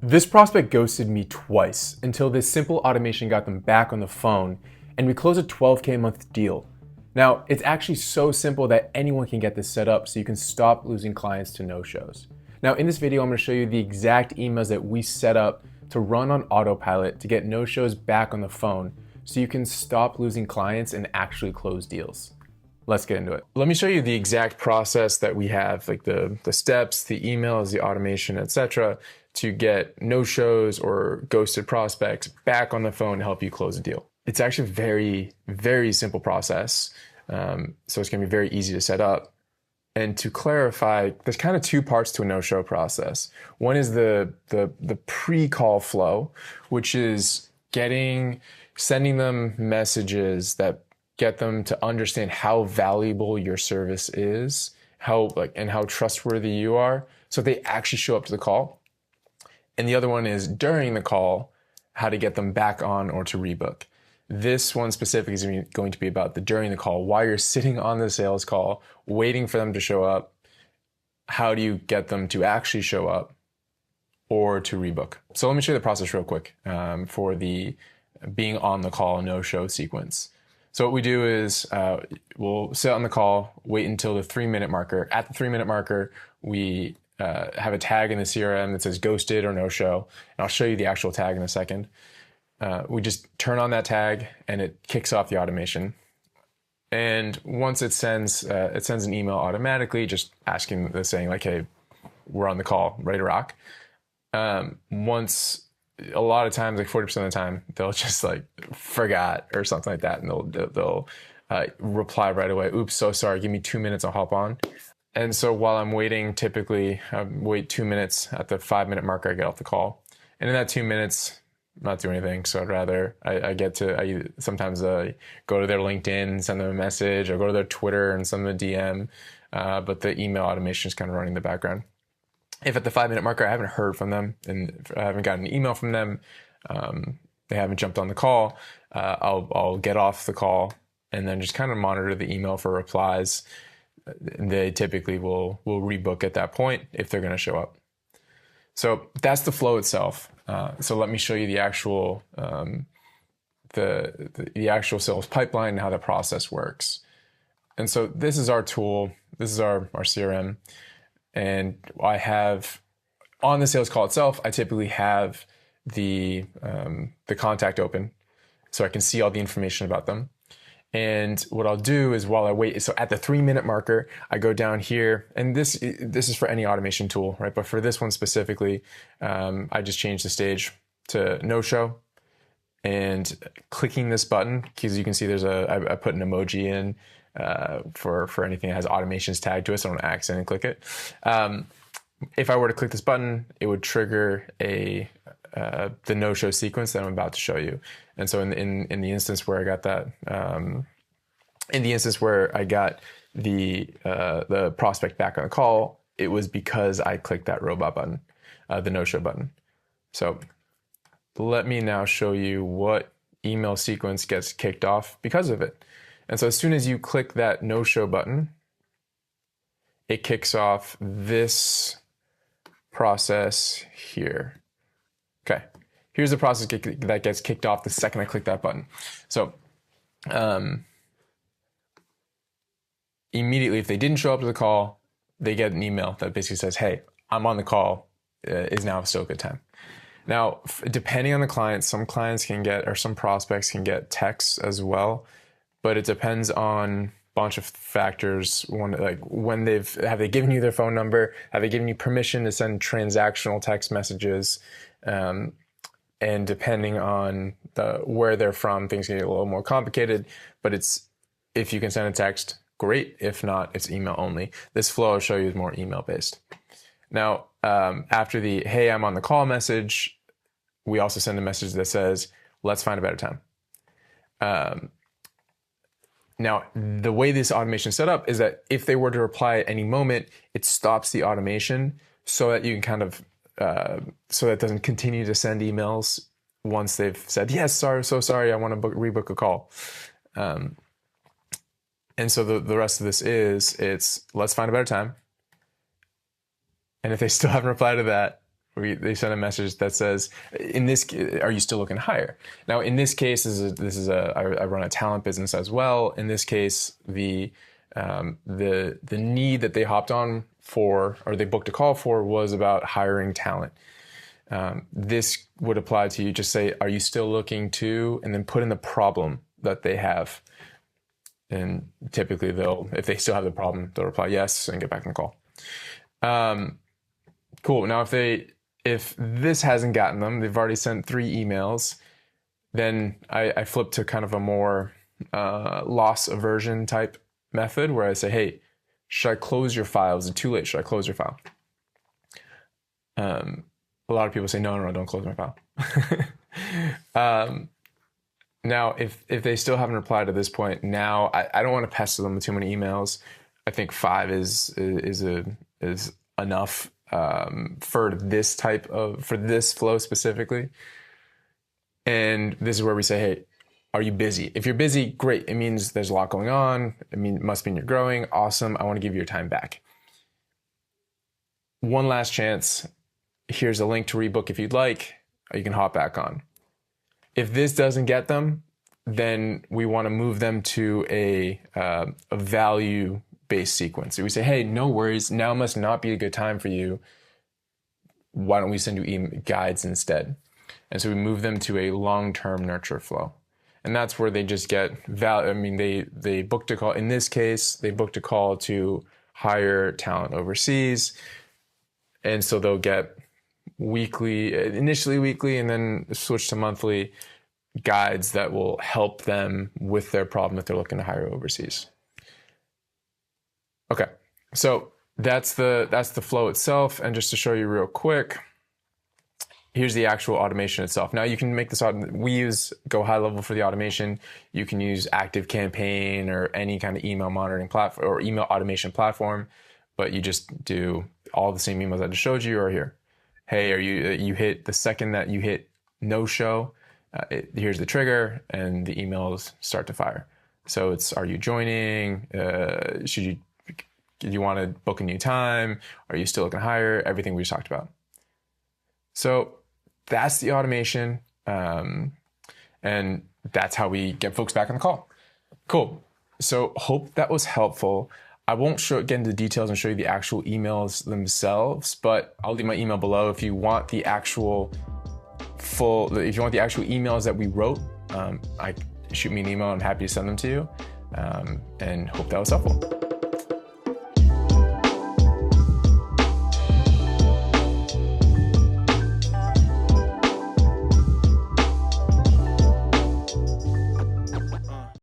This prospect ghosted me twice until this simple automation got them back on the phone and we closed a 12K a month deal. Now, it's actually so simple that anyone can get this set up so you can stop losing clients to no-shows. Now, in this video, I'm gonna show you the exact emails that we set up to run on autopilot to get no-shows back on the phone so you can stop losing clients and actually close deals. Let's get into it. Let me show you the exact process that we have, like the steps, the emails, the automation, etc., to get no-shows or ghosted prospects back on the phone to help you close a deal. It's actually a very, very simple process. So it's gonna be very easy to set up. And to clarify, there's kind of two parts to a no-show process. One is the pre-call flow, which is sending them messages that get them to understand how valuable your service is, and how trustworthy you are, so they actually show up to the call. And the other one is during the call, how to get them back on or to rebook. This one specifically is going to be about the during the call, while you're sitting on the sales call, waiting for them to show up. How do you get them to actually show up or to rebook? So let me show you the process real quick for the being on the call no-show sequence. So what we do is we'll sit on the call, wait until the 3-minute marker. At the 3-minute marker, we have a tag in the CRM that says ghosted or no-show. And I'll show you the actual tag in a second. We just turn on that tag and it kicks off the automation. And once it sends an email automatically, just saying like, hey, we're on the call, ready to rock. A lot of times, like 40% of the time, they'll just like forgot or something like that, and they'll reply right away. Oops, so sorry. Give me 2 minutes. I'll hop on. And so while I'm waiting, typically I wait 2 minutes. At the 5-minute marker, I get off the call, and in that 2 minutes, I'm not doing anything. So I'd rather I sometimes go to their LinkedIn and send them a message, or go to their Twitter and send them a DM. But the email automation is kind of running in the background. If at the 5-minute marker I haven't heard from them and I haven't gotten an email from them, they haven't jumped on the call, I'll get off the call and then just kind of monitor the email for replies. They typically will rebook at that point if they're going to show up. So that's the flow itself. So let me show you the actual the actual sales pipeline and how the process works. And so this is our tool. This is our CRM. And I have, on the sales call itself, I typically have the contact open so I can see all the information about them. And what I'll do is while I wait, so at the 3-minute marker, I go down here, and this is for any automation tool, right? But for this one specifically, I just changed the stage to no show, and clicking this button, because you can see I put an emoji in for anything that has automations tagged to it, so I don't accidentally click it. If I were to click this button, it would trigger the no-show sequence that I'm about to show you. And so in the instance where I got that, in the instance where I got the prospect back on the call, it was because I clicked that robot button, the no-show button. So let me now show you what email sequence gets kicked off because of it. And so as soon as you click that no-show button, it kicks off this process here. Okay, here's the process that gets kicked off the second I click that button. So immediately, if they didn't show up to the call, they get an email that basically says, hey, I'm on the call. Is now still a good time? Now, depending on the client, some clients can get, or some prospects can get texts as well, but it depends on a bunch of factors. One, like have they given you their phone number? Have they given you permission to send transactional text messages? And depending on where they're from, things can get a little more complicated, but if you can send a text, great. If not, it's email only. This flow I'll show you is more email based. Now, after the, hey, I'm on the call message, we also send a message that says, let's find a better time. Now, the way this automation is set up is that if they were to reply at any moment, it stops the automation so that you can kind of, so that it doesn't continue to send emails once they've said, yes, so sorry, I want to rebook a call. And so the rest of this it's let's find a better time. And if they still haven't replied to that, they sent a message that says, "In this, are you still looking to hire?" Now, in this case, I run a talent business as well. In this case, the need that they hopped on for, or they booked a call for, was about hiring talent. This would apply to you. Just say, "Are you still looking to?" and then put in the problem that they have. And typically if they still have the problem, they'll reply yes and get back on the call. Cool. Now, if this hasn't gotten them, they've already sent 3 emails, then I flip to kind of a more loss aversion type method where I say, "Hey, should I close your file? Is it too late? Should I close your file?" A lot of people say, no, don't close my file. Now, if they still haven't replied at this point, now I don't want to pester them with too many emails. I think 5 is enough for this flow specifically. And this is where we say, "Hey, are you busy?" If you're busy, great. It means there's a lot going on. It must mean you're growing. Awesome. I want to give you your time back. One last chance. Here's a link to Rebook if you'd like. You can hop back on. If this doesn't get them, then we want to move them to a value-based sequence. So we say, "Hey, no worries. Now must not be a good time for you. Why don't we send you guides instead?" And so we move them to a long-term nurture flow. And that's where they just get value. I mean, they booked a call. In this case, they booked a call to hire talent overseas. And so they'll get initially weekly, and then switch to monthly guides that will help them with their problem if they're looking to hire overseas. Okay, so that's the flow itself. And just to show you real quick, here's the actual automation itself. Now you can make this, we use Go High Level for the automation. You can use ActiveCampaign or any kind of email monitoring platform or email automation platform, but you just do all the same emails I just showed you are here. Hey, you hit the second that you hit no show, here's the trigger, and the emails start to fire. So it's, are you joining? Do you want to book a new time? Are you still looking to hire? Everything we just talked about. So that's the automation, and that's how we get folks back on the call. Cool. So hope that was helpful. I won't get into the details and show you the actual emails themselves, but I'll leave my email below if you want the actual emails that we wrote. Shoot me an email. I'm happy to send them to you, and hope that was helpful.